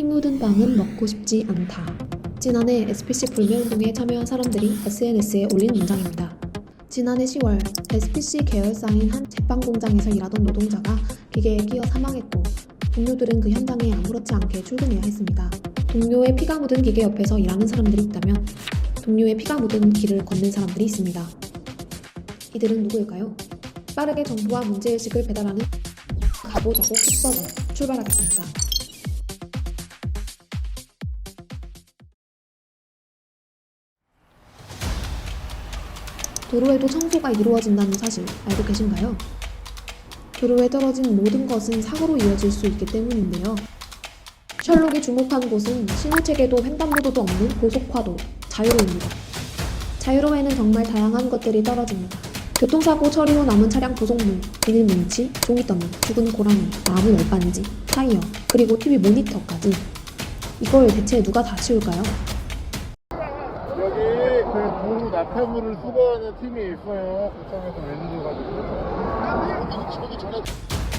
묻은 빵은 먹고 싶지 않다. 지난해 SPC 불매운동에 참여한 사람들이 SNS에 올린 문장입니다. 지난해 10월 SPC 계열사인 한 제빵 공장에서 일하던 노동자가 기계에 끼어 사망했고 동료들은 그 현장에 아무렇지 않게 출근해야 했습니다. 동료의 피가 묻은 기계 옆에서 일하는 사람들이 있다면 동료의 피가 묻은 길을 걷는 사람들이 있습니다. 이들은 누구일까요? 빠르게 정보와 문제의식을 배달하는 가보자고 킥버전 출발하겠습니다. 도로에도 청소가 이루어진다는 사실 알고 계신가요? 도로에 떨어진 모든 것은 사고로 이어질 수 있기 때문인데요. 셜록이 주목한 곳은 신호체계도 횡단보도도 없는 고속화도 자유로입니다. 자유로에는 정말 다양한 것들이 떨어집니다. 교통사고 처리 후 남은 차량 부속물, 비닐 뭉치, 종이더미, 죽은 고라니, 나무 열반지, 타이어, 그리고 TV 모니터까지. 이걸 대체 누가 다 치울까요? 여기 그 도로 납폐물을 수거하는 팀이 있어요. 구청에서 매니저가지고.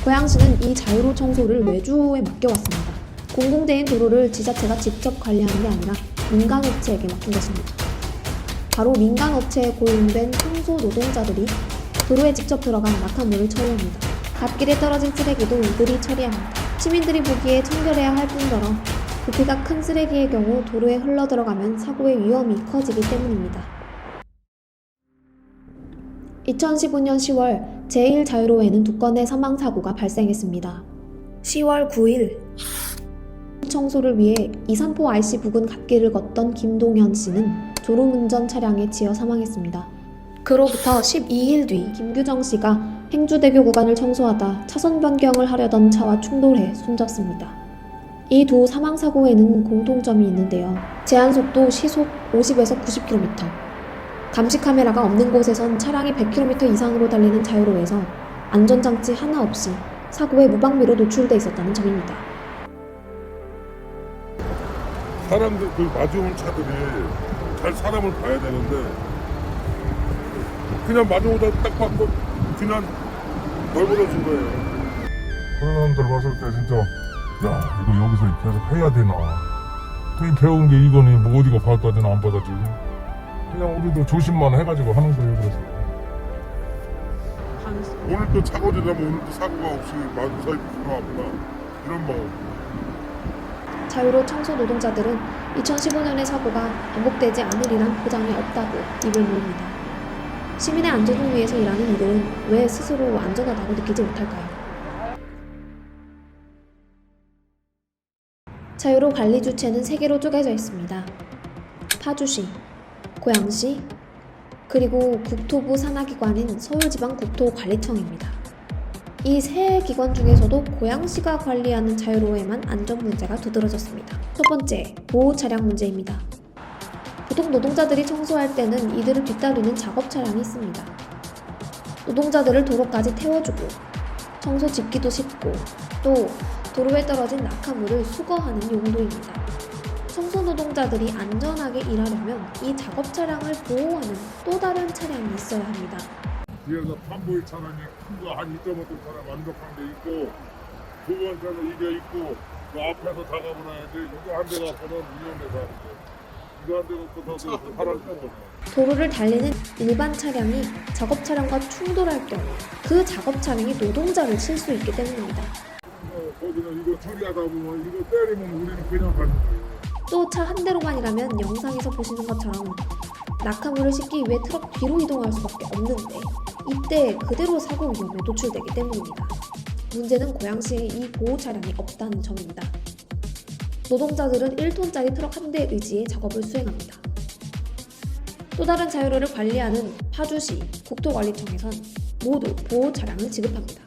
고양시는 이 자유로 청소를 외주에 맡겨왔습니다. 공공재인 도로를 지자체가 직접 관리하는 게 아니라 민간업체에게 맡긴 것입니다. 바로 민간업체에 고용된 청소 노동자들이 도로에 직접 들어가 낙하물을 처리합니다. 갓길에 떨어진 쓰레기도 이들이 처리합니다. 시민들이 보기에 청결해야 할 뿐더러 부피가 큰 쓰레기의 경우 도로에 흘러들어가면 사고의 위험이 커지기 때문입니다. 2015년 10월 제1자유로에는 2건의 사망사고가 발생했습니다. 10월 9일 청소를 위해 이산포 IC 부근 갓길을 걷던 김동현 씨는 졸음운전 차량에 치여 사망했습니다. 그로부터 12일 뒤 김규정 씨가 행주대교 구간을 청소하다 차선 변경을 하려던 차와 충돌해 숨졌습니다. 이 두 사망사고에는 공통점이 있는데요. 제한속도 시속 50에서 90km, 감시 카메라가 없는 곳에선 차량이 100km 이상으로 달리는 자유로에서 안전장치 하나 없이 사고에 무방비로 노출돼 있었다는 점입니다. 사람들 그 마주온 차들이 잘 사람을 봐야 되는데 그냥 마주오다 딱 봤고 그냥 널브러진 거예요. 그런 사람들 봤을 때 진짜 야 이거 여기서 계속 해야 되나? 그냥 배운 게 이거니 뭐 어디가 받아주나 안 받아주고 그냥 우리도 조심만 해가지고 하는 거예요. 그래서 오늘 또 사고 지나면 오늘 또 사고가 없이 무사히 들어왔구나 이런 마음. 자유로 청소 노동자들은 2015년의 사고가 반복되지 않으리란 보장이 없다고 입을 모읍니다. 시민의 안전을 위해서 일하는 이들은 왜 스스로 안전하다고 느끼지 못할까요? 자유로 관리 주체는 3개로 쪼개져 있습니다. 파주시, 고양시, 그리고 국토부 산하기관인 서울지방국토관리청입니다. 이 세 기관 중에서도 고양시가 관리하는 자유로에만 안전 문제가 두드러졌습니다. 첫 번째, 보호 차량 문제입니다. 보통 노동자들이 청소할 때는 이들을 뒤따르는 작업 차량이 있습니다. 노동자들을 도로까지 태워주고 청소 집기도 싣고 또 도로에 떨어진 낙하물을 수거하는 용도입니다. 청소 노동자들이 안전하게 일하려면 이 작업 차량을 보호하는 또 다른 차량이 있어야 합니다. 뒤에서 판보이 차량이 큰 거 한 2.5톤 차량 완벽한 게 있고 두 번째는 이게 있고 그 앞에서 작업을 해야지 이거 한 대 갖고는 위험해서 하는데 이거 한 대 갖고서 사람 때문에 도로를 달리는 일반 차량이 작업 차량과 충돌할 경우 그 작업 차량이 노동자를 칠 수 있기 때문입니다. 거기는 이거 처리하다 보면 이거 때리면 우리는 그냥 가는 거예요. 또 차 한 대로만 일하면 영상에서 보시는 것처럼 낙하물을 싣기 위해 트럭 뒤로 이동할 수밖에 없는데 이때 그대로 사고 위험에 노출되기 때문입니다. 문제는 고양시에 이 보호 차량이 없다는 점입니다. 노동자들은 1톤짜리 트럭 한 대에 의지해 작업을 수행합니다. 또 다른 자유로를 관리하는 파주시 국토관리청에선 모두 보호 차량을 지급합니다.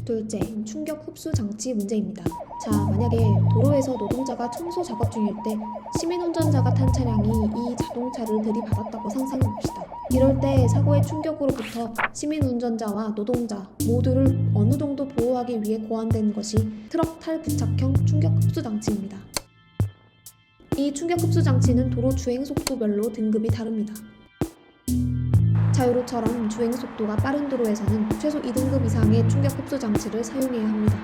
둘째, 충격 흡수 장치 문제입니다. 자, 만약에 도로에서 노동자가 청소 작업 중일 때 시민 운전자가 탄 차량이 이 자동차를 들이받았다고 상상해봅시다. 이럴 때 사고의 충격으로부터 시민 운전자와 노동자 모두를 어느 정도 보호하기 위해 고안된 것이 트럭 탈부착형 충격 흡수 장치입니다. 이 충격 흡수 장치는 도로 주행 속도별로 등급이 다릅니다. 자유로처럼 주행 속도가 빠른 도로에서는 최소 2등급 이상의 충격 흡수 장치를 사용해야 합니다.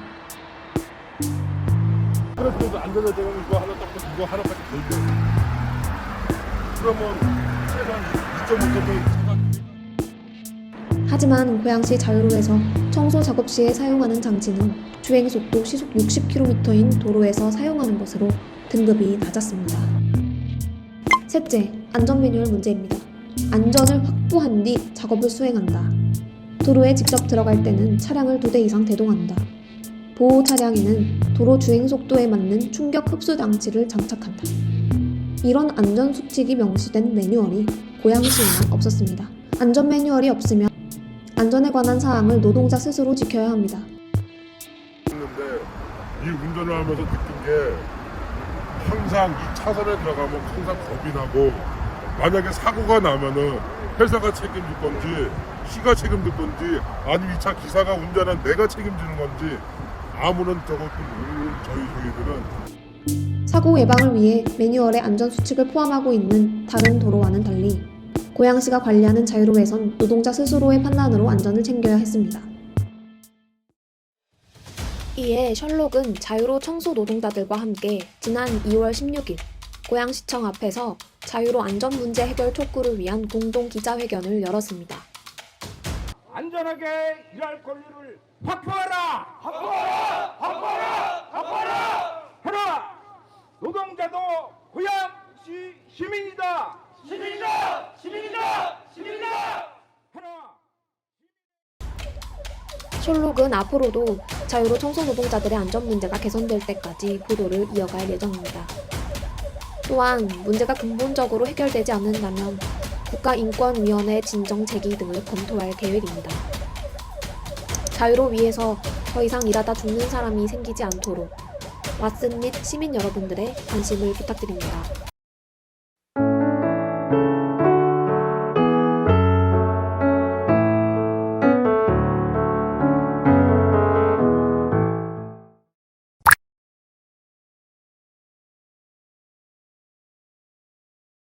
그래서 안전하게 이거 하나 딱 이거 하나까지 걸려. 그러면 최소한 2.5km 하지만 고양시 자유로에서 청소 작업 시에 사용하는 장치는 주행 속도 시속 60km인 도로에서 사용하는 것으로 등급이 낮았습니다. 셋째, 안전 매뉴얼 문제입니다. 안전을 확보한 뒤 작업을 수행한다. 도로에 직접 들어갈 때는 차량을 2대 이상 대동한다. 보호 차량에는 도로 주행 속도에 맞는 충격 흡수 장치를 장착한다. 이런 안전 수칙이 명시된 매뉴얼이 고양시에는 없었습니다. 안전 매뉴얼이 없으면 안전에 관한 사항을 노동자 스스로 지켜야 합니다. 했는데 이 운전을 하면서 느낀 게 항상 이 차선에 들어가면 항상 겁이 나고 만약에 사고가 나면은 회사가 책임질 건지 시가 책임질 건지 아니면 이 차 기사가 운전한 내가 책임지는 건지 아무런 저것도 모르는 저희들은 사고 예방을 위해 매뉴얼에 안전 수칙을 포함하고 있는 다른 도로와는 달리 고양시가 관리하는 자유로에선 노동자 스스로의 판단으로 안전을 챙겨야 했습니다. 이에 셜록은 자유로 청소 노동자들과 함께 지난 2월 16일 고양시청 앞에서 자유로 안전 문제 해결 촉구를 위한 공동 기자회견을 열었습니다. 안전하게 일할 권리를 확보하라! 확보하라! 확보하라! 확보하라! 하나! 노동자도 고양시 시민이다! 시민이다! 시민이다! 시민이다! 하나! 셜록은 앞으로도 자유로 청소 노동자들의 안전 문제가 개선될 때까지 보도를 이어갈 예정입니다. 또한 문제가 근본적으로 해결되지 않는다면 국가인권위원회 진정 제기 등을 검토할 계획입니다. 자유로 위에서 더 이상 일하다 죽는 사람이 생기지 않도록 왓슨 및 시민 여러분들의 관심을 부탁드립니다.